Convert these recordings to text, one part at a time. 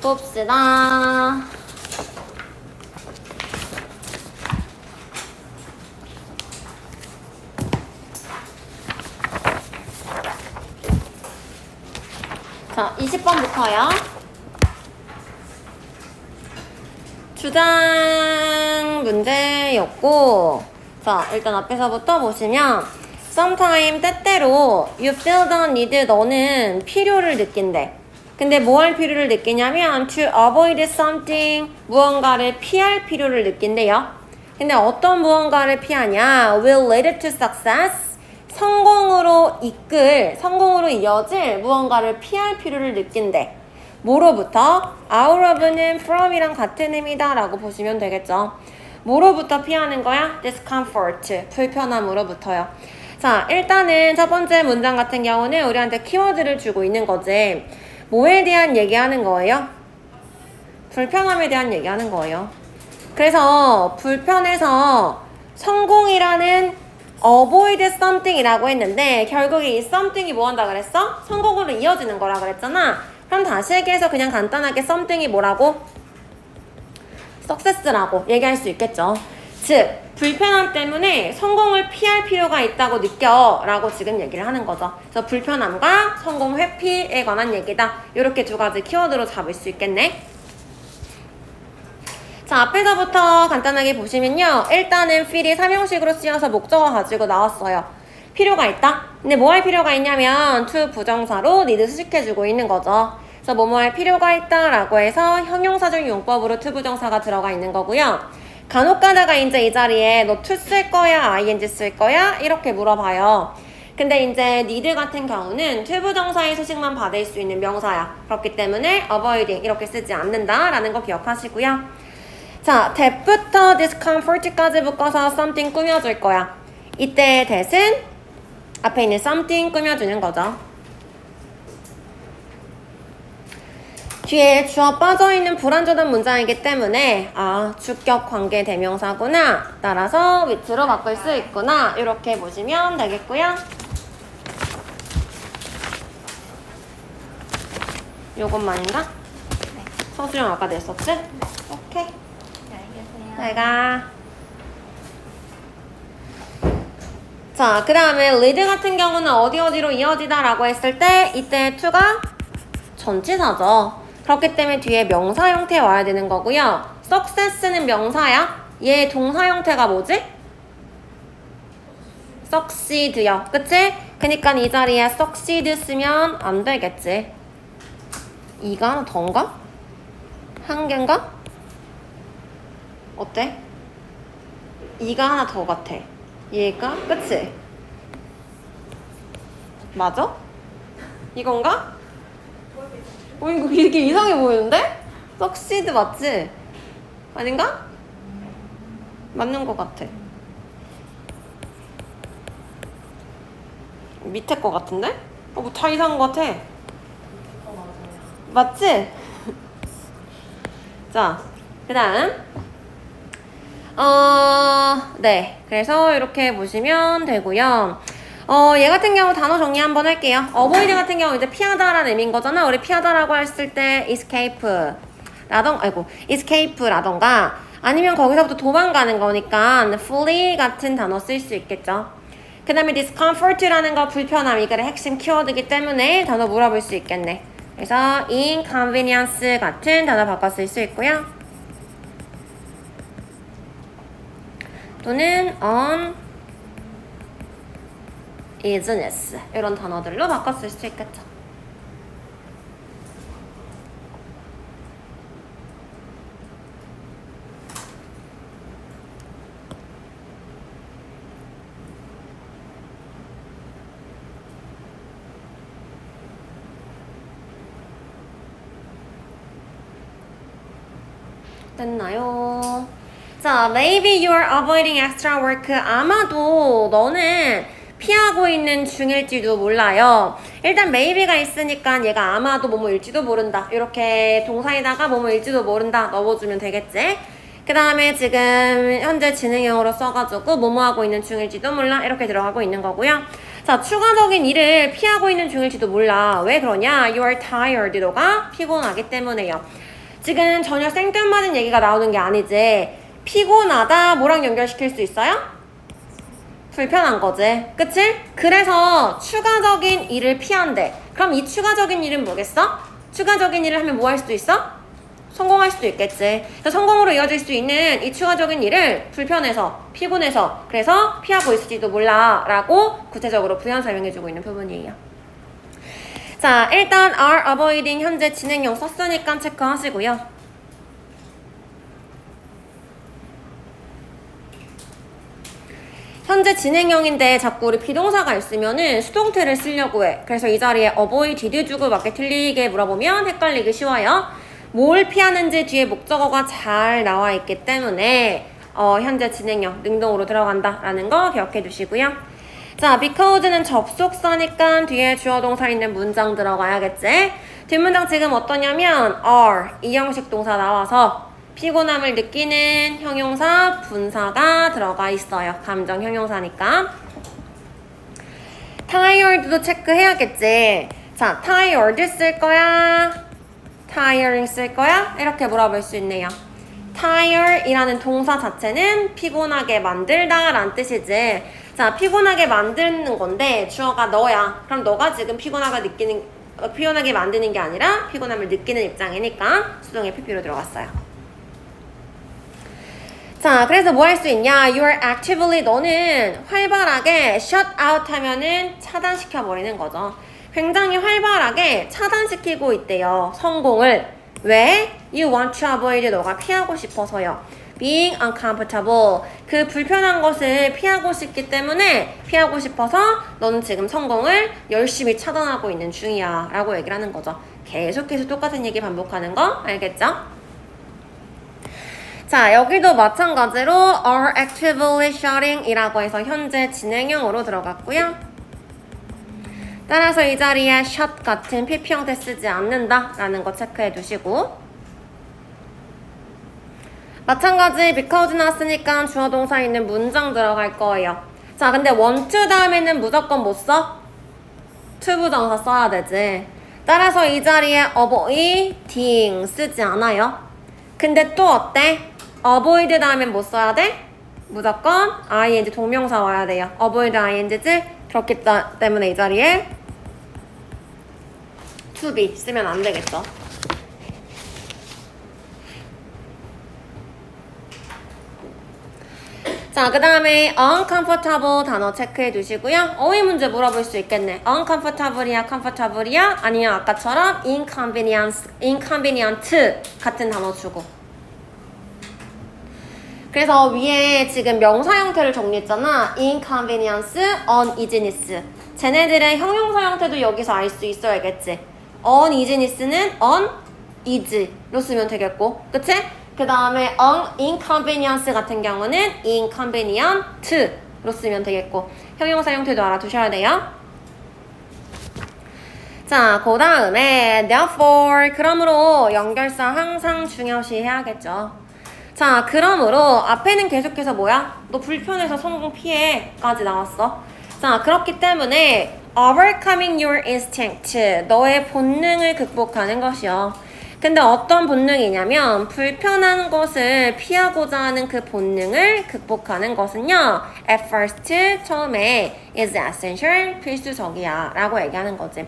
봅시다. 자, 20번부터요. 주장 문제였고, 자, 일단 앞에서부터 보시면 sometime 때때로 you feel the need, 너는 필요를 느낀대. 근데 뭐 할 필요를 느끼냐면 to avoid something, 무언가를 피할 필요를 느낀대요. 근데 어떤 무언가를 피하냐? will lead to success, 성공으로 이어질 무언가를 피할 필요를 느낀대. 뭐로부터? out of는 from이랑 같은 의미다 라고 보시면 되겠죠. 뭐로부터 피하는 거야? discomfort, 불편함으로부터요. 자, 일단은 첫 번째 문장 같은 경우는 우리한테 키워드를 주고 있는 거지. 뭐에 대한 얘기하는 거예요? 불편함에 대한 얘기하는 거예요. 그래서 불편해서 성공이라는 avoid something 이라고 했는데 결국 이 something이 뭐 한다 그랬어? 성공으로 이어지는 거라 그랬잖아. 그럼 다시 얘기해서 그냥 간단하게 something이 뭐라고? success라고 얘기할 수 있겠죠. 즉, 불편함 때문에 성공을 피할 필요가 있다고 느껴 라고 지금 얘기를 하는 거죠. 그래서 불편함과 성공 회피에 관한 얘기다. 이렇게 두 가지 키워드로 잡을 수 있겠네. 자, 앞에서부터 간단하게 보시면요. 일단은 feel이 3형식으로 쓰여서 목적어 가지고 나왔어요. 필요가 있다? 근데 뭐 할 필요가 있냐면 to 부정사로 need 수식해주고 있는 거죠. 그래서 뭐뭐 할 필요가 있다 라고 해서 형용사적 용법으로 to 부정사가 들어가 있는 거고요. 간혹 가다가 이제 이 자리에 너 to 쓸 거야? ing 쓸 거야? 이렇게 물어봐요. 근데 이제 need 같은 경우는 to 부정사의 소식만 받을 수 있는 명사야. 그렇기 때문에 avoiding 이렇게 쓰지 않는다 라는 거 기억하시고요. 자, that부터 discomfort까지 묶어서 something 꾸며줄 거야. 이때 that은 앞에 있는 something 꾸며주는 거죠. 뒤에 주어 빠져있는 불완전한 문장이기 때문에 주격 관계 대명사구나. 따라서 위치로 바꿀 수 있구나. 이렇게 보시면 되겠고요. 요것만인가? 네. 서술형 아까 냈었지? 네. 오케이. 내가 자, 그 다음에 lead 같은 경우는 어디로 이어지다 라고 했을 때 이때 to가 전치사죠. 그렇기 때문에 뒤에 명사 형태에 와야 되는 거고요. success는 명사야. 얘 동사 형태가 뭐지? succeed요. 그치? 그니까 이 자리에 succeed 쓰면 안 되겠지. 이가 하나 더인가? 한 개인가? 어때? 이가 하나 더 같아. 얘가? 그치? 맞아? 이건가? 이거 이렇게 이상해 보이는데? succeed 맞지? 아닌가? 맞는 것 같아. 밑에 거 같은데? 뭐 다 이상한 것 같아. 맞지? 자, 그 다음 네, 그래서 이렇게 보시면 되고요. 얘 같은 경우 단어 정리 한번 할게요. avoid 같은 경우 이제 피하다라는 의미인 거잖아. 우리 피하다라고 했을 때 escape라던가 아니면 거기서부터 도망가는 거니까 flee 같은 단어 쓸 수 있겠죠. 그 다음에 discomfort라는 거 불편함, 이게 핵심 키워드이기 때문에 단어 물어볼 수 있겠네. 그래서 inconvenience 같은 단어 바꿔 쓸 수 있고요. 또는 uneasiness 이런 단어들로 바꿔 쓸 수 있겠죠. 됐나요? 자, maybe you are avoiding extra work. 아마도 너는 피하고 있는 중일지도 몰라요. 일단 maybe가 있으니까 얘가 아마도 뭐뭐일지도 모른다. 이렇게 동사에다가 뭐뭐일지도 모른다 넣어주면 되겠지? 그 다음에 지금 현재 진행형으로 써가지고 뭐뭐하고 있는 중일지도 몰라 이렇게 들어가고 있는 거고요. 자, 추가적인 일을 피하고 있는 중일지도 몰라. 왜 그러냐? You are tired. 너가 피곤하기 때문에요. 지금 전혀 생뚱맞은 얘기가 나오는 게 아니지. 피곤하다 뭐랑 연결시킬 수 있어요? 불편한 거지. 그치? 그래서 추가적인 일을 피한대. 그럼 이 추가적인 일은 뭐겠어? 추가적인 일을 하면 뭐 할 수도 있어? 성공할 수도 있겠지. 성공으로 이어질 수 있는 이 추가적인 일을 불편해서, 피곤해서, 그래서 피하고 있을지도 몰라 라고 구체적으로 부연 설명해주고 있는 부분이에요. 자, 일단 are avoiding 현재 진행형 썼으니까 체크하시고요. 현재 진행형인데 자꾸 우리 비동사가 있으면은 수동태를 쓰려고 해. 그래서 이 자리에 avoid did 주고 맞게 틀리게 물어보면 헷갈리기 쉬워요. 뭘 피하는지 뒤에 목적어가 잘 나와 있기 때문에 현재 진행형 능동으로 들어간다 라는 거 기억해 두시고요. 자, because는 접속사니까 뒤에 주어 동사 있는 문장 들어가야겠지. 뒷문장 지금 어떠냐면 are 이 형식 동사 나와서 피곤함을 느끼는 형용사 분사가 들어가 있어요. 감정 형용사니까. tired도 체크해야겠지. 자, tired 쓸 거야? tiring 쓸 거야? 이렇게 물어볼 수 있네요. tire 이라는 동사 자체는 피곤하게 만들다 라는 뜻이지. 자, 피곤하게 만드는 건데 주어가 너야. 그럼 너가 지금 피곤하게 만드는 게 아니라 피곤함을 느끼는 입장이니까 수동의 pp로 들어갔어요. 자, 그래서 뭐 할 수 있냐? You are actively 너는 활발하게 shut out 하면은 차단시켜 버리는 거죠. 굉장히 활발하게 차단시키고 있대요. 성공을. 왜? You want to avoid 너가 피하고 싶어서요. Being uncomfortable 그 불편한 것을 피하고 싶기 때문에 피하고 싶어서 너는 지금 성공을 열심히 차단하고 있는 중이야 라고 얘기를 하는 거죠. 계속해서 똑같은 얘기 반복하는 거 알겠죠? 자, 여기도 마찬가지로 are actively shutting 이라고 해서 현재 진행형으로 들어갔고요. 따라서 이 자리에 shut 같은 PP 형태 쓰지 않는다 라는 거 체크해 두시고 마찬가지 because 나왔으니까 주어 동사 있는 문장 들어갈 거예요. 자, 근데 want to 다음에는 무조건 못 써? to 부정사 써야 되지. 따라서 이 자리에 avoiding 쓰지 않아요. 근데 또 어때? avoid 다음엔 못 써야 돼? 무조건 ing 동명사 와야 돼요. avoid ing지. 그렇기 때문에 이 자리에 to be 쓰면 안 되겠죠. 자, 그 다음에 uncomfortable 단어 체크해 두시고요. 어휘 문제 물어볼 수 있겠네. uncomfortable이야, comfortable이야? 아니면 아까처럼 inconvenient 같은 단어 주고. 그래서 위에 지금 명사 형태를 정리했잖아. inconvenience, uneasiness. 쟤네들의 형용사 형태도 여기서 알 수 있어야겠지. uneasiness는 uneasy로 쓰면 되겠고, 그치? 그 다음에 inconvenience 같은 경우는 inconvenient로 쓰면 되겠고, 형용사 형태도 알아두셔야 돼요. 자, 그 다음에 therefore, 그러므로 연결사 항상 중요시 해야겠죠. 자, 그러므로 앞에는 계속해서 뭐야? 너 불편해서 성공 피해 까지 나왔어. 자, 그렇기 때문에 overcoming your instinct, 너의 본능을 극복하는 것이요. 근데 어떤 본능이냐면 불편한 것을 피하고자 하는 그 본능을 극복하는 것은요. at first, 처음에 is essential, 필수적이야 라고 얘기하는 거지.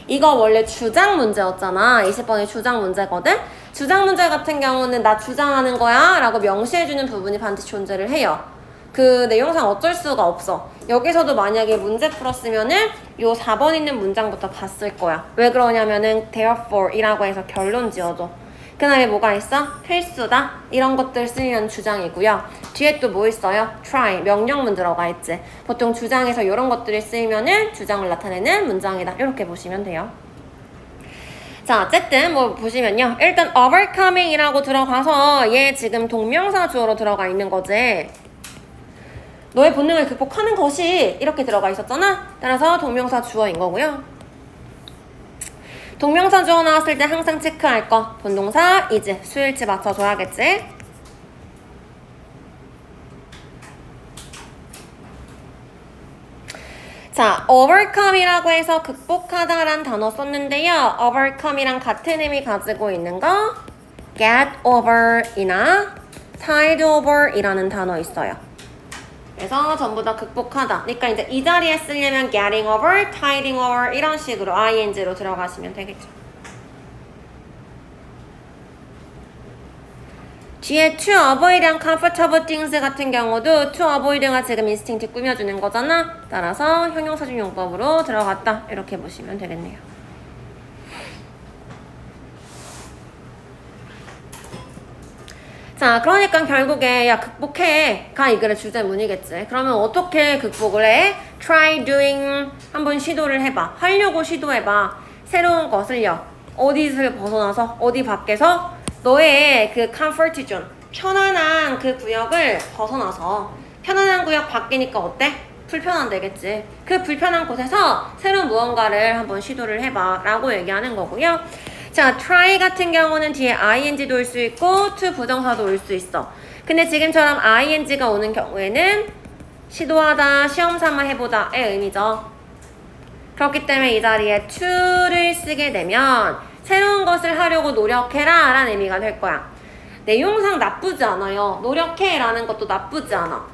이거 원래 주장 문제였잖아. 20번의 주장 문제거든. 주장 문제 같은 경우는 나 주장하는 거야 라고 명시해주는 부분이 반드시 존재를 해요. 그 내용상 어쩔 수가 없어. 여기서도 만약에 문제 풀었으면은 요 4번 있는 문장부터 봤을 거야. 왜 그러냐면은 therefore 이라고 해서 결론 지어줘. 그 다음에 뭐가 있어? 필수다. 이런 것들 쓰면 주장이고요. 뒤에 또 뭐 있어요? try, 명령문 들어가 있지. 보통 주장에서 이런 것들이 쓰이면은 주장을 나타내는 문장이다. 이렇게 보시면 돼요. 자, 어쨌든 뭐 보시면요. 일단 overcoming 이라고 들어가서 얘 지금 동명사 주어로 들어가 있는 거지. 너의 본능을 극복하는 것이 이렇게 들어가 있었잖아. 따라서 동명사 주어인 거고요. 동명사 주어 나왔을 때 항상 체크할 거 본동사 is 수일치 맞춰줘야겠지. 자, overcome이라고 해서 극복하다라는 단어 썼는데요. overcome이랑 같은 의미 가지고 있는 거 get over이나 tide over이라는 단어 있어요. 그래서 전부 다 극복하다. 그러니까 이제 이 자리에 쓰려면 getting over, tiding over 이런 식으로 ing로 들어가시면 되겠죠. 뒤에 to avoid랑 comfortable things 같은 경우도 to avoid가 지금 instinct 꾸며주는 거잖아. 따라서 형용사중 용법으로 들어갔다. 이렇게 보시면 되겠네요. 자, 그러니까 결국에 야 극복해가 이 글의 주제문이겠지. 그러면 어떻게 극복을 해? Try doing 한번 시도를 해봐. 하려고 시도해봐. 새로운 것을요. 어디를 벗어나서 어디 밖에서 너의 그 comfort zone 편안한 그 구역을 벗어나서 편안한 구역 바뀌니까 어때? 불편한 되겠지. 그 불편한 곳에서 새로운 무언가를 한번 시도를 해봐 라고 얘기하는 거고요. 자, try 같은 경우는 뒤에 ing도 올 수 있고 to 부정사도 올 수 있어. 근데 지금처럼 ing가 오는 경우에는 시도하다, 시험 삼아 해보다의 의미죠. 그렇기 때문에 이 자리에 to를 쓰게 되면 새로운 것을 하려고 노력해라 라는 의미가 될 거야. 내용상 나쁘지 않아요. 노력해 라는 것도 나쁘지 않아.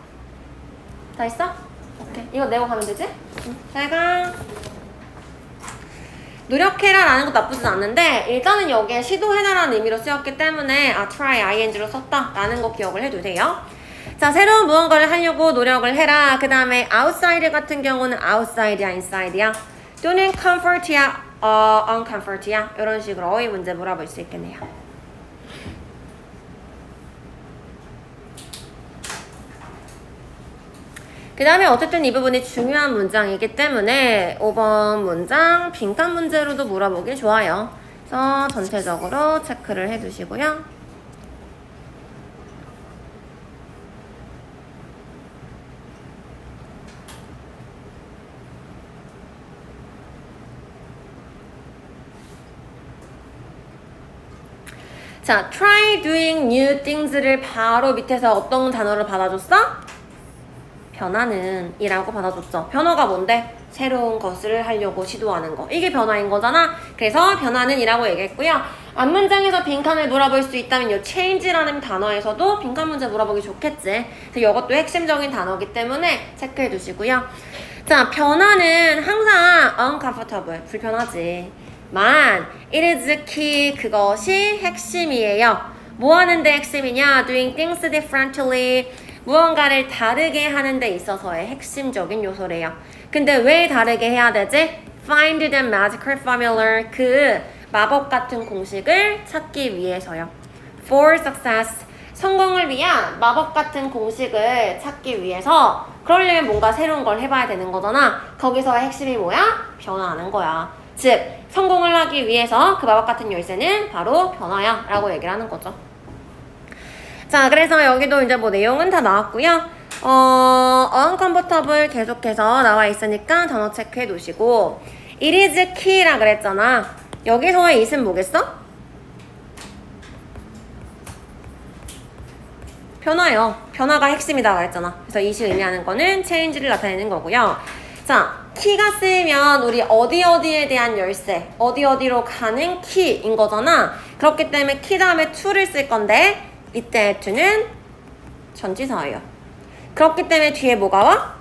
다 했어? 오케이. 이거 내고 가면 되지? 잘 가. 노력해라 라는 것도 나쁘진 않는데 일단은 여기에 시도해라 라는 의미로 쓰였기 때문에 try ing로 썼다 라는 거 기억을 해두세요. 자, 새로운 무언가를 하려고 노력을 해라. 그 다음에 outside 같은 경우는 outside야, inside야 또는 comfort야, uncomfort야 이런 식으로 어휘 문제 물어볼 수 있겠네요. 그 다음에 어쨌든 이 부분이 중요한 문장이기 때문에 5번 문장 빈칸 문제로도 물어보기 좋아요. 그래서 전체적으로 체크를 해두시고요. 자, try doing new things를 바로 밑에서 어떤 단어를 받아줬어? 변화는 이라고 받아줬죠. 변화가 뭔데? 새로운 것을 하려고 시도하는 거. 이게 변화인 거잖아. 그래서 변화는 이라고 얘기했고요. 앞문장에서 빈칸을 물어볼 수 있다면 이 change라는 단어에서도 빈칸 문제 물어보기 좋겠지. 그래서 이것도 핵심적인 단어이기 때문에 체크해 두시고요. 자, 변화는 항상 uncomfortable, 불편하지. 만, it is key, 그것이 핵심이에요. 뭐 하는데 핵심이냐? Doing things differently. 무언가를 다르게 하는 데 있어서의 핵심적인 요소래요. 근데 왜 다르게 해야 되지? Find the magical formula. 그 마법 같은 공식을 찾기 위해서요. For success. 성공을 위한 마법 같은 공식을 찾기 위해서 그러려면 뭔가 새로운 걸 해봐야 되는 거잖아. 거기서의 핵심이 뭐야? 변화하는 거야. 즉, 성공을 하기 위해서 그 마법 같은 열쇠는 바로 변화야 라고 얘기를 하는 거죠. 자, 그래서 여기도 이제 뭐 내용은 다 나왔고요. uncomfortable 계속해서 나와 있으니까 단어 체크해 놓으시고 it is key라 그랬잖아. 여기서의 it은 뭐겠어? 변화요. 변화가 핵심이다 그랬잖아. 그래서 it이 의미하는 거는 change를 나타내는 거고요. 자, 키가 쓰이면 우리 어디에 대한 열쇠, 어디로 가는 키인 거잖아. 그렇기 때문에 키 다음에 to를 쓸 건데 이때 to는 전치사예요. 그렇기 때문에 뒤에 뭐가 와?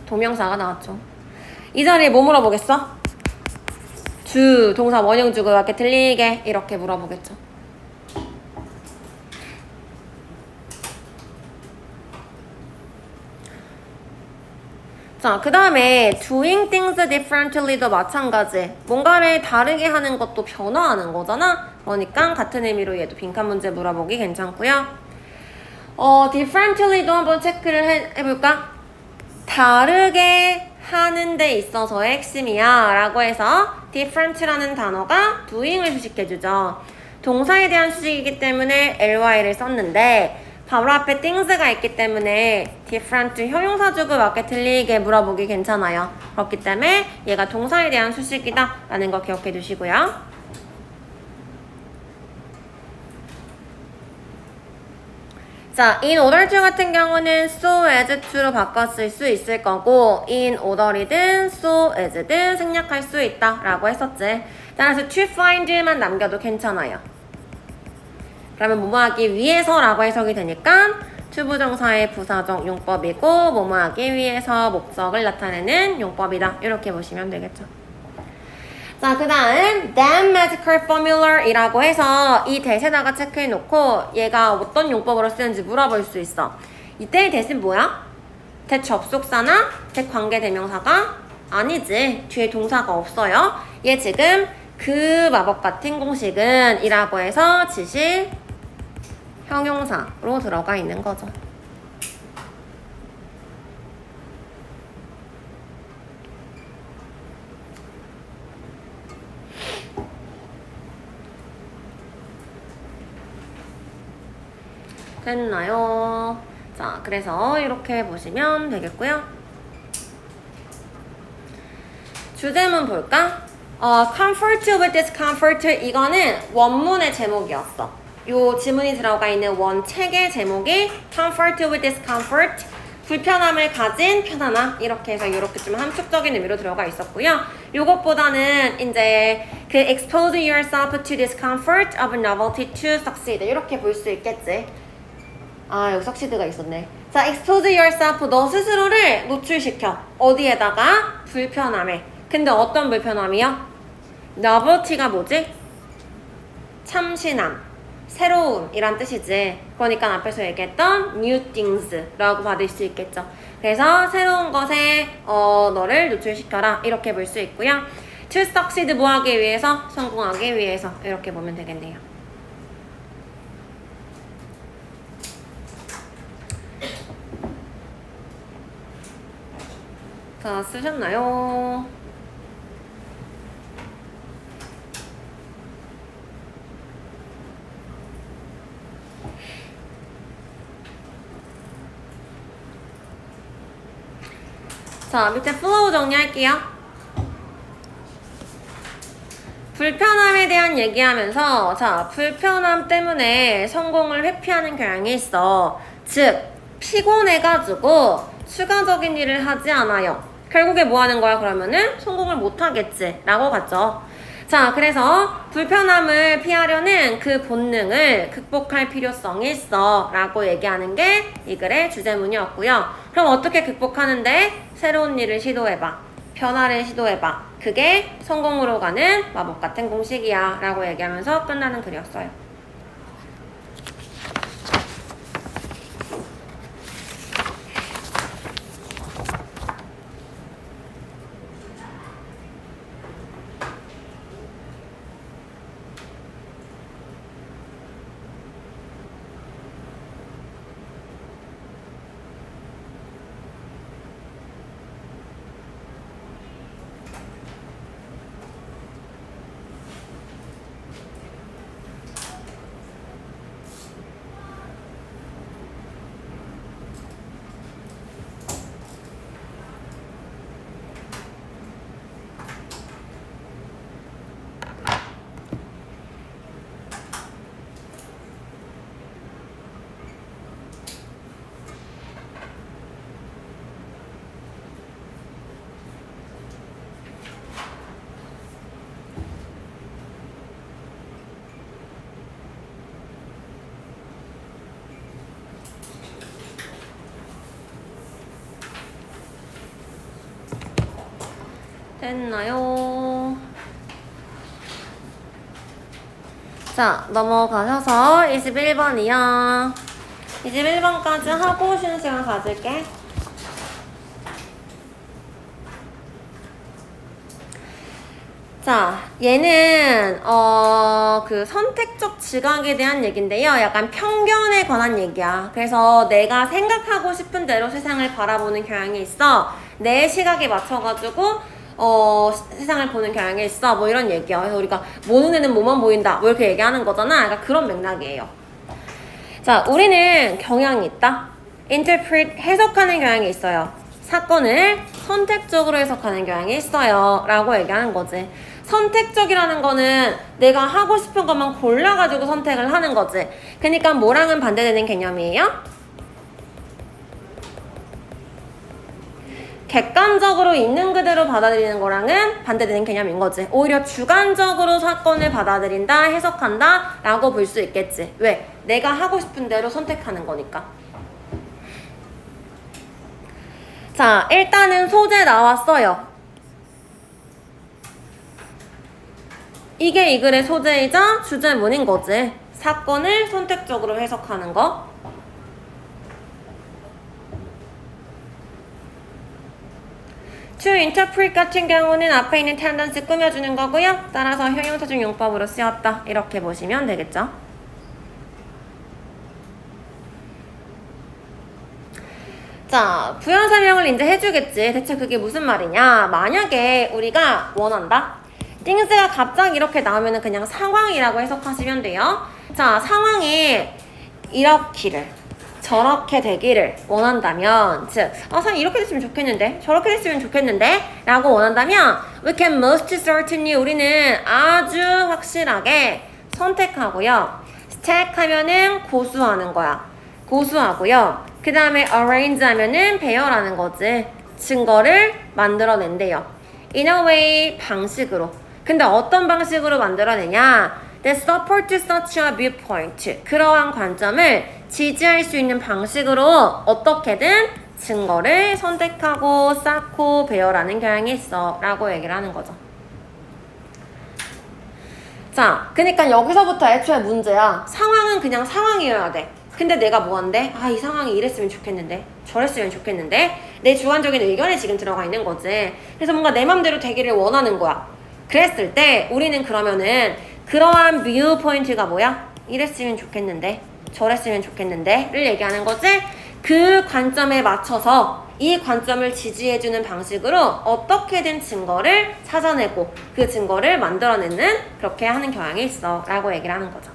동명사가 나왔죠. 이 자리에 뭐 물어보겠어? 주, 동사 원형주고 이렇게 들리게 이렇게 물어보겠죠. 자, 그 다음에 doing things differently도 마찬가지. 뭔가를 다르게 하는 것도 변화하는 거잖아. 그러니까 같은 의미로 얘도 빈칸 문제 물어보기 괜찮고요. differently도 한번 체크를 해볼까? 다르게 하는 데 있어서의 핵심이야 라고 해서 different라는 단어가 doing을 수식해주죠. 동사에 대한 수식이기 때문에 ly를 썼는데 바로 앞에 things가 있기 때문에 different 형용사주고 맞게 들리게 물어보기 괜찮아요. 그렇기 때문에 얘가 동사에 대한 수식이다 라는 거 기억해 두시고요. 자, in order to 같은 경우는 so as to로 바꿨을 수 있을 거고 in order이든 so as든 생략할 수 있다 라고 했었지. 따라서 to find만 남겨도 괜찮아요. 그러면 뭐뭐하기 위해서 라고 해석이 되니까 to 부정사의 부사적 용법이고 뭐뭐하기 위해서 목적을 나타내는 용법이다. 이렇게 보시면 되겠죠. 자, 그 다음 that magical formula 이라고 해서 이 대세다가 체크해 놓고 얘가 어떤 용법으로 쓰는지 물어볼 수 있어. 이때의 대신 뭐야? 대접속사나 대관계대명사가 아니지. 뒤에 동사가 없어요. 얘 지금 그 마법 같은 공식은 이라고 해서 지시 형용사로 들어가 있는 거죠. 됐나요? 자, 그래서 이렇게 보시면 되겠고요. 주제문 볼까? comfort with discomfort 이거는 원문의 제목이었어. 요 지문이 들어가 있는 원 책의 제목이 comfort with discomfort 불편함을 가진 편안함 이렇게 해서 이렇게 좀 함축적인 의미로 들어가 있었고요. 요것보다는 이제 그 expose yourself to discomfort of novelty to succeed 이렇게 볼 수 있겠지. 아, 여기 succeed가 있었네. 자, expose yourself 너 스스로를 노출시켜. 어디에다가? 불편함에. 근데 어떤 불편함이요? novelty가 뭐지? 참신함, 새로움이란 뜻이지. 그러니까 앞에서 얘기했던 new things 라고 받을 수 있겠죠. 그래서 새로운 것에 너를 노출시켜라 이렇게 볼 수 있고요. to succeed 뭐 하기 위해서? 성공하기 위해서 이렇게 보면 되겠네요. 다 쓰셨나요? 자, 밑에 플로우 정리할게요. 불편함에 대한 얘기하면서 자, 불편함 때문에 성공을 회피하는 경향이 있어. 즉, 피곤해가지고 추가적인 일을 하지 않아요. 결국에 뭐 하는 거야 그러면은? 성공을 못 하겠지 라고 갔죠. 자, 그래서 불편함을 피하려는 그 본능을 극복할 필요성이 있어 라고 얘기하는 게 이 글의 주제문이었고요. 그럼 어떻게 극복하는데? 새로운 일을 시도해봐. 변화를 시도해봐. 그게 성공으로 가는 마법 같은 공식이야 라고 얘기하면서 끝나는 글이었어요. 됐나요? 자, 넘어가셔서 21번이요. 21번까지 하고 쉬는 시간 가질게. 자, 얘는 그 선택적 지각에 대한 얘기인데요. 약간 편견에 관한 얘기야. 그래서 내가 생각하고 싶은 대로 세상을 바라보는 경향이 있어. 내 시각에 맞춰가지고 세상을 보는 경향이 있어. 뭐 이런 얘기야. 그래서 우리가 뭐 눈에는 뭐만 보인다. 뭐 이렇게 얘기하는 거잖아. 약간 그런 맥락이에요. 자, 우리는 경향이 있다. interpret, 해석하는 경향이 있어요. 사건을 선택적으로 해석하는 경향이 있어요. 라고 얘기하는 거지. 선택적이라는 거는 내가 하고 싶은 것만 골라가지고 선택을 하는 거지. 그러니까 뭐랑은 반대되는 개념이에요? 객관적으로 있는 그대로 받아들이는 거랑은 반대되는 개념인 거지. 오히려 주관적으로 사건을 받아들인다, 해석한다 라고 볼 수 있겠지. 왜? 내가 하고 싶은 대로 선택하는 거니까. 자, 일단은 소재 나왔어요. 이게 이 글의 소재이자 주제문인 거지. 사건을 선택적으로 해석하는 거. To interpret 같은 경우는 앞에 있는 tendency 꾸며주는 거고요. 따라서 형용사 중 용법으로 쓰였다. 이렇게 보시면 되겠죠. 자, 부연 설명을 이제 해주겠지. 대체 그게 무슨 말이냐. 만약에 우리가 원한다. things가 갑자기 이렇게 나오면 그냥 상황이라고 해석하시면 돼요. 자, 상황이 이렇기를 저렇게 되기를 원한다면, 즉, 사실 이렇게 됐으면 좋겠는데, 저렇게 됐으면 좋겠는데 라고 원한다면 we can most certainly 우리는 아주 확실하게 선택하고요. stack 하면은 고수하는 거야. 고수하고요. 그 다음에 arrange 하면은 배열하는 거지. 증거를 만들어낸대요. in a way 방식으로. 근데 어떤 방식으로 만들어내냐? that support such a viewpoint. 그러한 관점을 지지할 수 있는 방식으로 어떻게든 증거를 선택하고 쌓고 배열하는 경향이 있어 라고 얘기를 하는 거죠. 자, 그러니까 여기서부터 애초에 문제야. 상황은 그냥 상황이어야 돼. 근데 내가 뭐 한대? 이 상황이 이랬으면 좋겠는데, 저랬으면 좋겠는데, 내 주관적인 의견이 지금 들어가 있는 거지. 그래서 뭔가 내 맘대로 되기를 원하는 거야. 그랬을 때 우리는 그러면은 그러한 뷰 포인트가 뭐야? 이랬으면 좋겠는데, 저랬으면 좋겠는데를 얘기하는 거지. 그 관점에 맞춰서 이 관점을 지지해주는 방식으로 어떻게든 증거를 찾아내고 그 증거를 만들어내는 그렇게 하는 경향이 있어 라고 얘기를 하는 거죠.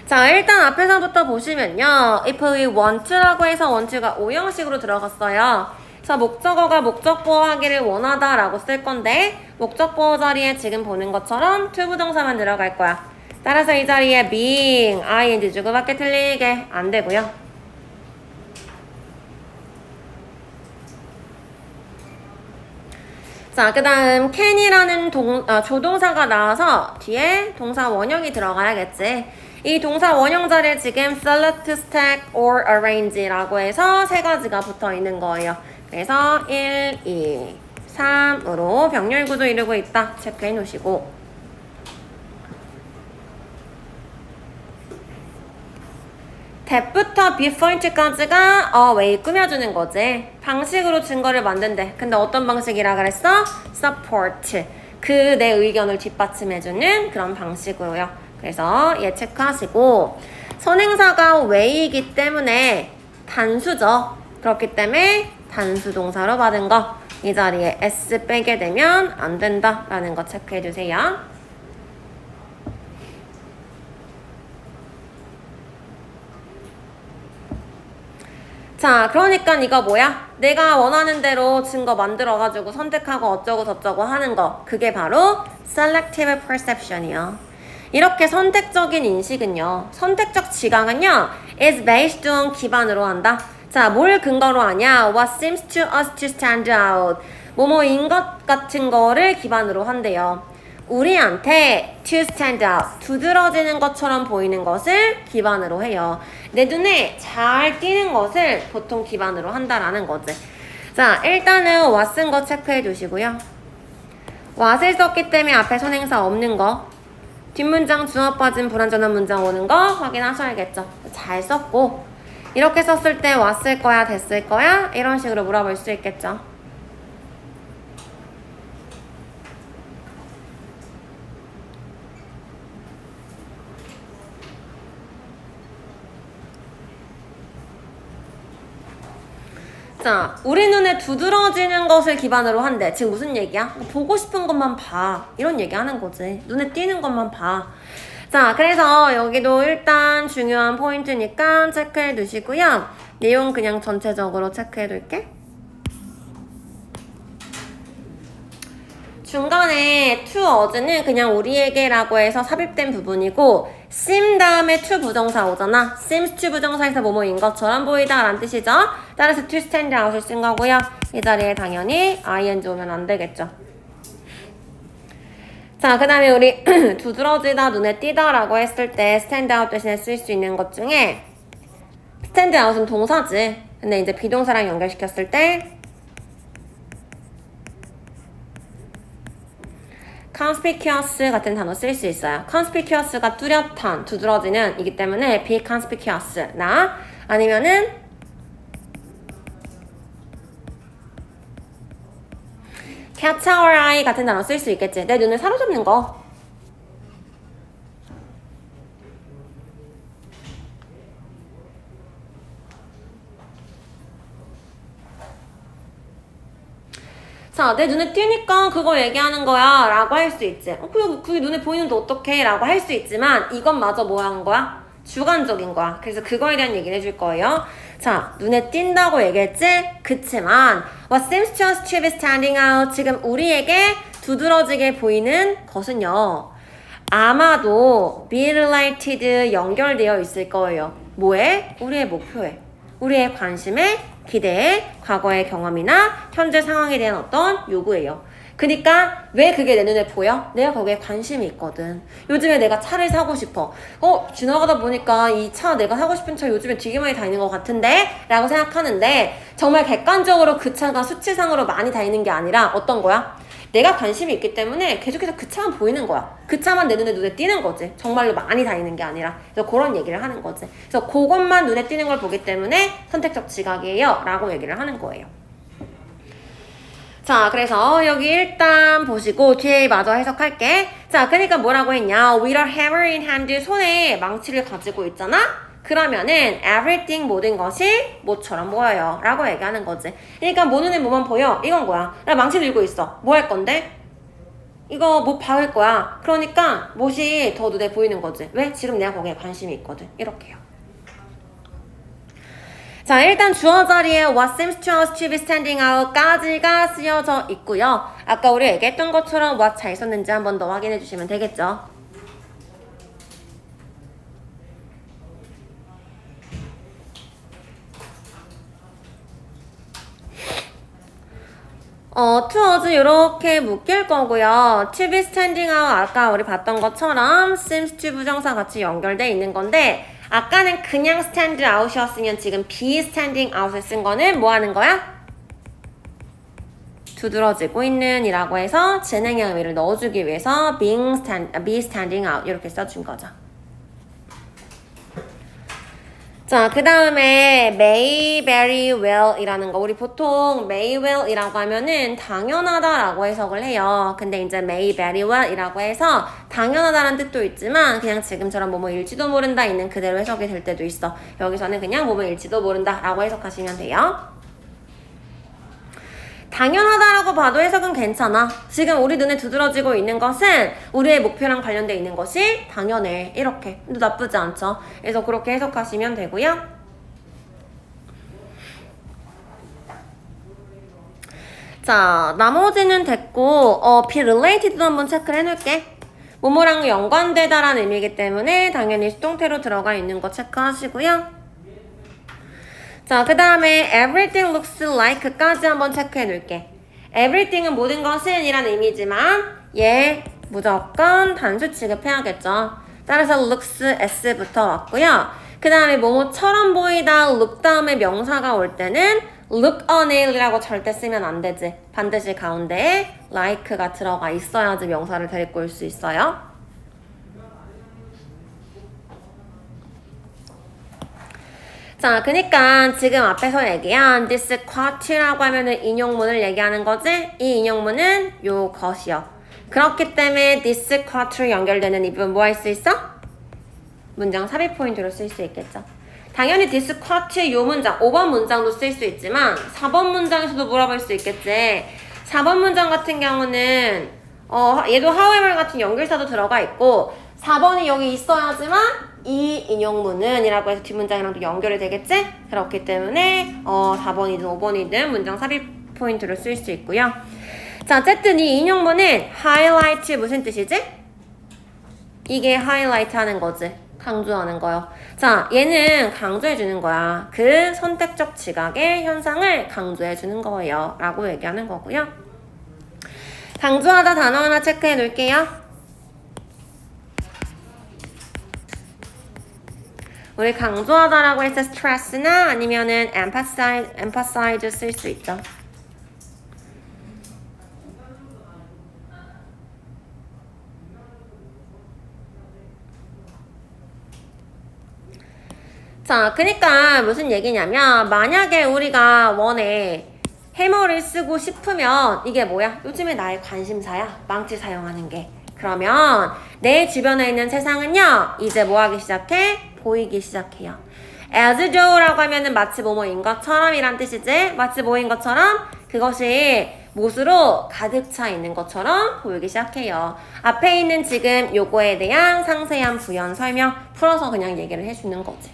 자, 일단 앞에서부터 보시면요. if we want to라고 해서 want to가 5형식으로 들어갔어요. 그래서 목적어가 목적보호 하기를 원하다 라고 쓸 건데 목적보호 자리에 지금 보는 것처럼 to 부동사만 들어갈 거야. 따라서 이 자리에 being, ing 주고받게 틀리게 안 되고요. 자, 그 다음 can이라는 조동사가 나와서 뒤에 동사 원형이 들어가야겠지. 이 동사 원형 자리에 지금 select, stack, or arrange라고 해서 세 가지가 붙어 있는 거예요. 그래서 1, 2, 3으로 병렬 구조 이루고 있다. 체크해 놓으시고. that부터 bepoint까지가 way 꾸며주는 거지. 방식으로 증거를 만든대. 근데 어떤 방식이라 그랬어? support. 그 내 의견을 뒷받침해주는 그런 방식으로요. 그래서 얘 체크하시고 선행사가 way이기 때문에 단수죠. 그렇기 때문에 단수 동사로 받은 거 이 자리에 s 빼게 되면 안 된다라는 거 체크해주세요. 자, 그러니까 이거 뭐야? 내가 원하는 대로 증거 만들어가지고 선택하고 어쩌고 저쩌고 하는 거. 그게 바로 selective perception이요. 이렇게 선택적인 인식은요. 선택적 지각은요. is based on 기반으로 한다. 자, 뭘 근거로 하냐? What seems to us to stand out. 뭐뭐인 것 같은 거를 기반으로 한대요. 우리한테 to stand out, 두드러지는 것처럼 보이는 것을 기반으로 해요. 내 눈에 잘 띄는 것을 보통 기반으로 한다라는 거지. 자, 일단은 what 쓴 거 체크해 주시고요. what을 썼기 때문에 앞에 선행사 없는 거, 뒷문장 주어 빠진 불완전한 문장 오는 거 확인하셔야겠죠. 잘 썼고 이렇게 썼을 때 왔을 거야, 됐을 거야? 이런 식으로 물어볼 수 있겠죠. 자, 우리 눈에 두드러지는 것을 기반으로 한대. 지금 무슨 얘기야? 보고 싶은 것만 봐. 이런 얘기 하는 거지. 눈에 띄는 것만 봐. 자, 그래서 여기도 일단 중요한 포인트니까 체크해 두시고요. 내용 그냥 전체적으로 체크해 둘게. 중간에 towards는 그냥 우리에게라고 해서 삽입된 부분이고 seem 다음에 to 부정사 오잖아. seems to 부정사에서 뭐뭐인 것처럼 보이다 라는 뜻이죠. 따라서 to stand out을 쓴 거고요. 이 자리에 당연히 ing 오면 안 되겠죠. 자, 그 다음에 우리 두드러지다, 눈에 띄다 라고 했을 때 stand out 대신에 쓸 수 있는 것 중에 stand out은 동사지. 근데 이제 비동사랑 연결시켰을 때 conspicuous 같은 단어 쓸 수 있어요. conspicuous가 뚜렷한, 두드러지는 이기 때문에 be conspicuous 나 아니면은 catch our eye 같은 단어 쓸 수 있겠지. 내 눈을 사로잡는 거. 자, 내 눈에 띄니까 그거 얘기하는 거야 라고 할 수 있지. 그게 눈에 보이는데 어떡해 라고 할 수 있지만 이것마저 뭐 하는 거야? 주관적인 거야. 그래서 그거에 대한 얘기를 해줄 거예요. 자, 눈에 띈다고 얘기했지? 그치만 What seems to us to be standing out 지금 우리에게 두드러지게 보이는 것은요. 아마도 be related 연결되어 있을 거예요. 뭐에? 우리의 목표에. 우리의 관심에, 기대에, 과거의 경험이나 현재 상황에 대한 어떤 요구예요. 그니까 왜 그게 내 눈에 보여? 내가 거기에 관심이 있거든. 요즘에 내가 차를 사고 싶어. 지나가다 보니까 이 차 내가 사고 싶은 차 요즘에 되게 많이 다니는 것 같은데? 라고 생각하는데 정말 객관적으로 그 차가 수치상으로 많이 다니는 게 아니라 어떤 거야? 내가 관심이 있기 때문에 계속해서 그 차만 보이는 거야. 그 차만 내 눈에 띄는 거지. 정말로 많이 다니는 게 아니라. 그래서 그런 얘기를 하는 거지. 그래서 그것만 눈에 띄는 걸 보기 때문에 선택적 지각이에요. 라고 얘기를 하는 거예요. 자, 그래서 여기 일단 보시고 뒤에 마저 해석할게. 자, 그러니까 뭐라고 했냐. With a hammer in hand, 손에 망치를 가지고 있잖아? 그러면은 everything 모든 것이 뭐처럼 보여요 라고 얘기하는 거지. 그러니까 뭐 눈에 뭐만 보여? 이건 거야. 나 망치 들고 있어. 뭐 할 건데? 이거 뭐 박을 거야. 그러니까 못이 더 눈에 보이는 거지. 왜? 지금 내가 거기에 관심이 있거든. 이렇게요. 자, 일단 주어 자리에 what seems to us to be standing out 까지가 쓰여져 있고요. 아까 우리 얘기했던 것처럼 what 잘 썼는지 한 번 더 확인해 주시면 되겠죠. towards 이렇게 묶일 거고요. to be standing out 아까 우리 봤던 것처럼 seems to 부정사 같이 연결돼 있는 건데 아까는 그냥 stand out이었으면 지금 be standing out을 쓴 거는 뭐 하는 거야? 두드러지고 있는 이라고 해서 진행의 의미를 넣어주기 위해서 be standing out 이렇게 써준 거죠. 자, 그 다음에 may very well 이라는 거. 우리 보통 may well 이라고 하면은 당연하다 라고 해석을 해요. 근데 이제 may very well 이라고 해서 당연하다라는 뜻도 있지만 그냥 지금처럼 뭐뭐일지도 모른다 있는 그대로 해석이 될 때도 있어. 여기서는 그냥 뭐뭐일지도 모른다 라고 해석하시면 돼요. 당연하다라고 봐도 해석은 괜찮아. 지금 우리 눈에 두드러지고 있는 것은 우리의 목표랑 관련돼 있는 것이 당연해. 이렇게. 근데 나쁘지 않죠. 그래서 그렇게 해석하시면 되고요. 자, 나머지는 됐고 be related도 한번 체크를 해놓을게. 뭐뭐랑 연관되다라는 의미이기 때문에 당연히 수동태로 들어가 있는 거 체크하시고요. 자, 그 다음에 everything looks like까지 한번 체크해 놓을게. everything은 모든 것은 이란 의미지만 얘 무조건 단수 취급해야겠죠. 따라서 looks s부터 왔고요. 그 다음에 뭐뭐처럼 보이다 look 다음에 명사가 올 때는 look on it이라고 절대 쓰면 안 되지. 반드시 가운데에 like가 들어가 있어야지 명사를 데리고 올 수 있어요. 자, 그니까 지금 앞에서 얘기한 this quote라고 하면은 인용문을 얘기하는 거지? 이 인용문은 요 것이요. 그렇기 때문에 this quote로 연결되는 이 부분 뭐 할 수 있어? 문장 삽입 포인트로 쓸 수 있겠죠. 당연히 this quote 요 문장, 5번 문장도 쓸 수 있지만 4번 문장에서도 물어볼 수 있겠지. 4번 문장 같은 경우는 얘도 however 같은 연결사도 들어가 있고 4번이 여기 있어야지만 이 인용문은 이라고 해서 뒷문장이랑도 연결이 되겠지? 그렇기 때문에 4번이든 5번이든 문장 삽입 포인트를 쓸 수 있고요. 자, 어쨌든 이 인용문은 highlight 무슨 뜻이지? 이게 highlight 하는 거지. 강조하는 거요. 자, 얘는 강조해 주는 거야. 그 선택적 지각의 현상을 강조해 주는 거예요. 라고 얘기하는 거고요. 강조하다 단어 하나 체크해 놓을게요. 우리 강조하다라고 해서 stress나 아니면은 emphasize 쓸 수 있죠. 자, 그니까 무슨 얘기냐면 만약에 우리가 원에 해머를 쓰고 싶으면 이게 뭐야? 요즘에 나의 관심사야. 망치 사용하는 게. 그러면 내 주변에 있는 세상은요. 이제 뭐 하기 시작해? 보이기 시작해요. as though라고 하면은 마치 뭐뭐인 것처럼 이란 뜻이지. 마치 뭐인 것처럼 그것이 못으로 가득 차 있는 것처럼 보이기 시작해요. 앞에 있는 지금 요거에 대한 상세한 부연 설명 풀어서 그냥 얘기를 해주는 거지.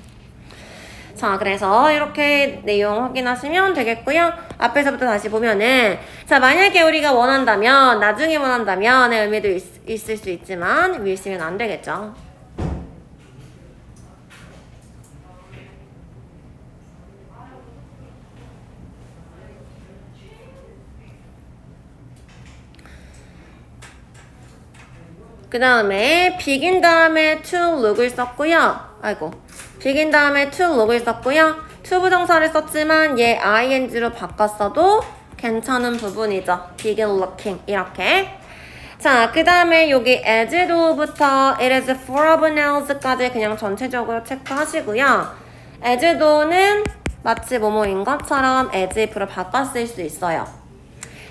자, 그래서 이렇게 내용 확인하시면 되겠고요. 앞에서부터 다시 보면은 자, 만약에 우리가 원한다면 나중에 원한다면의 의미도 있을 수 있지만 위에 쓰면 안 되겠죠. 그 다음에 begin 다음에 to look을 썼고요. begin 다음에 to look을 썼고요. to 부정사를 썼지만 얘 ing로 바꿨어도 괜찮은 부분이죠. begin looking 이렇게. 자, 그 다음에 여기 as though부터 it is full of nails까지 그냥 전체적으로 체크하시고요. as though는 마치 뭐뭐인 것처럼 as if로 바꿔 쓸 수 있어요.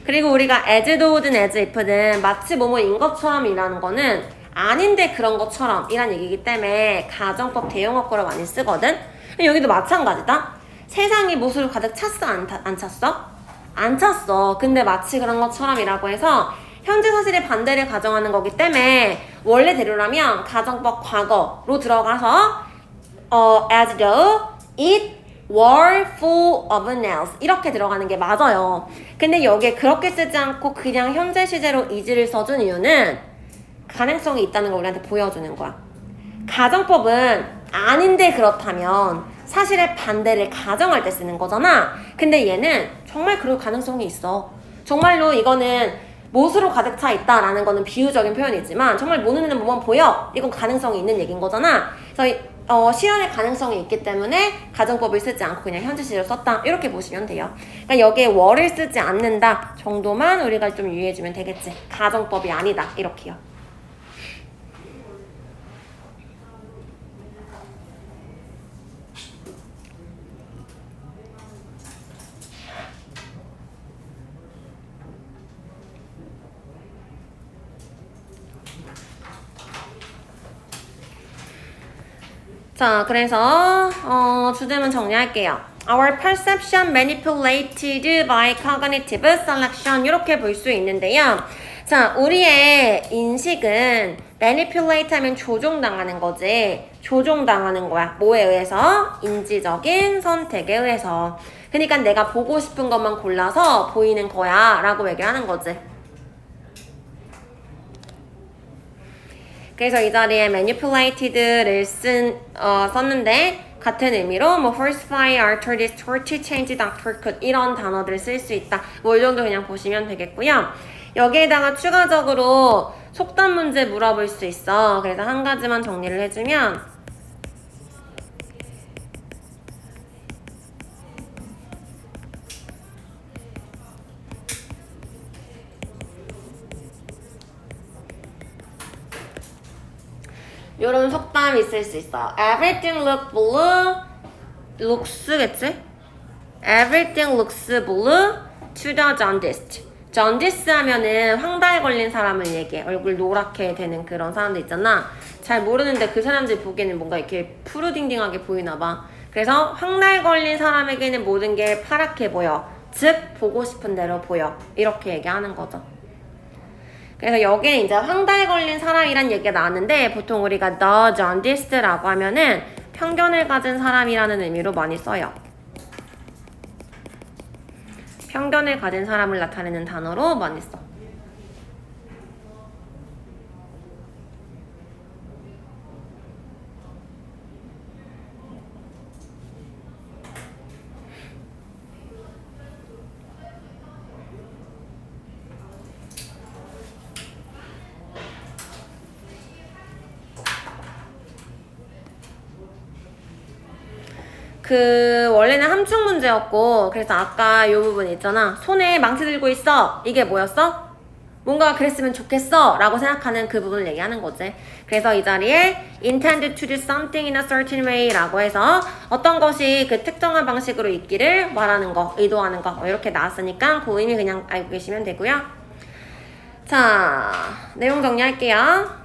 그리고 우리가 as though든 as if든 마치 뭐뭐인 것처럼 이라는 거는 아닌데 그런 것처럼 이란 얘기이기 때문에 가정법 대용어구로 많이 쓰거든. 여기도 마찬가지다. 세상이 무엇으로 가득 찼어? 안 찼어? 안 찼어. 근데 마치 그런 것처럼 이라고 해서 현재 사실의 반대를 가정하는 거기 때문에 원래대로라면 가정법 과거로 들어가서 as though it were full of nails 이렇게 들어가는 게 맞아요. 근데 여기에 그렇게 쓰지 않고 그냥 현재 시제로 is를 써준 이유는 가능성이 있다는 걸 우리한테 보여주는 거야. 가정법은 아닌데 그렇다면 사실의 반대를 가정할 때 쓰는 거잖아. 근데 얘는 정말 그럴 가능성이 있어. 정말로 이거는 못으로 가득 차 있다라는 거는 비유적인 표현이지만 정말 못 눈에는 뭐만 보여. 이건 가능성이 있는 얘기인 거잖아. 그래서 실현의 가능성이 있기 때문에 가정법을 쓰지 않고 그냥 현재 시제로 썼다. 이렇게 보시면 돼요. 그러니까 여기에 were를 쓰지 않는다 정도만 우리가 좀 유의해주면 되겠지. 가정법이 아니다. 이렇게요. 자, 그래서 주제문 정리할게요. Our perception manipulated by cognitive selection 이렇게 볼 수 있는데요. 자, 우리의 인식은 manipulate 하면 조종당하는 거지. 조종당하는 거야. 뭐에 의해서? 인지적인 선택에 의해서. 그러니까 내가 보고 싶은 것만 골라서 보이는 거야 라고 얘기하는 거지. 그래서 이 자리에 manipulated를 썼는데 같은 의미로 뭐 falsify, alter, distort, change, doctor, could 이런 단어들을 쓸 수 있다. 뭐 이 정도 그냥 보시면 되겠고요. 여기에다가 추가적으로 속담 문제 물어볼 수 있어. 그래서 한 가지만 정리를 해주면 요런 속담이 있을 수 있어. Everything look blue. looks겠지? Everything looks blue to the jaundiced. jaundice 하면은 황달에 걸린 사람을 얘기해. 얼굴 노랗게 되는 그런 사람들 있잖아. 잘 모르는데 그 사람들 보기에는 뭔가 이렇게 푸르딩딩하게 보이나 봐. 그래서 황달 걸린 사람에게는 모든 게 파랗게 보여. 즉 보고 싶은 대로 보여. 이렇게 얘기하는 거죠. 그래서 여기에 이제 황달에 걸린 사람이란 얘기가 나왔는데 보통 우리가 the jaundiced라고 하면은 편견을 가진 사람이라는 의미로 많이 써요. 편견을 가진 사람을 나타내는 단어로 많이 써. 원래는 함축 문제였고, 그래서 아까 이 부분 있잖아. 손에 망치 들고 있어. 이게 뭐였어? 뭔가 그랬으면 좋겠어 라고 생각하는 그 부분을 얘기하는 거지. 그래서 이 자리에 intended to do something in a certain way 라고 해서 어떤 것이 그 특정한 방식으로 있기를 말하는 거, 의도하는 거 이렇게 나왔으니까 그 의미 그냥 알고 계시면 되고요. 자, 내용 정리할게요.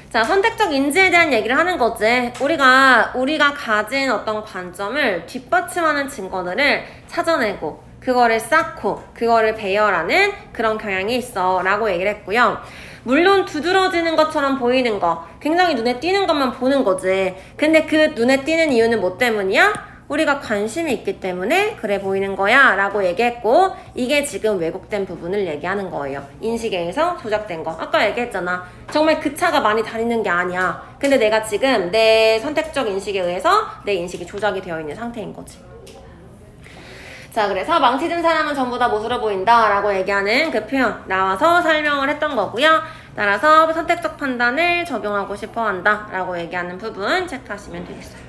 자, 선택적 인지에 대한 얘기를 하는 거지. 우리가 가진 어떤 관점을 뒷받침하는 증거들을 찾아내고 그거를 쌓고 그거를 배열하는 그런 경향이 있어 라고 얘기를 했고요. 물론 두드러지는 것처럼 보이는 거, 굉장히 눈에 띄는 것만 보는 거지. 근데 그 눈에 띄는 이유는 뭐 때문이야? 우리가 관심이 있기 때문에 그래 보이는 거야 라고 얘기했고, 이게 지금 왜곡된 부분을 얘기하는 거예요. 인식에 의해서 조작된 거. 아까 얘기했잖아. 정말 그 차가 많이 다니는 게 아니야. 근데 내가 지금 내 선택적 인식에 의해서 내 인식이 조작이 되어 있는 상태인 거지. 자, 그래서 망치 든 사람은 전부 다 못으로 보인다 라고 얘기하는 그 표현 나와서 설명을 했던 거고요. 따라서 선택적 판단을 적용하고 싶어 한다 라고 얘기하는 부분 체크하시면 되겠어요.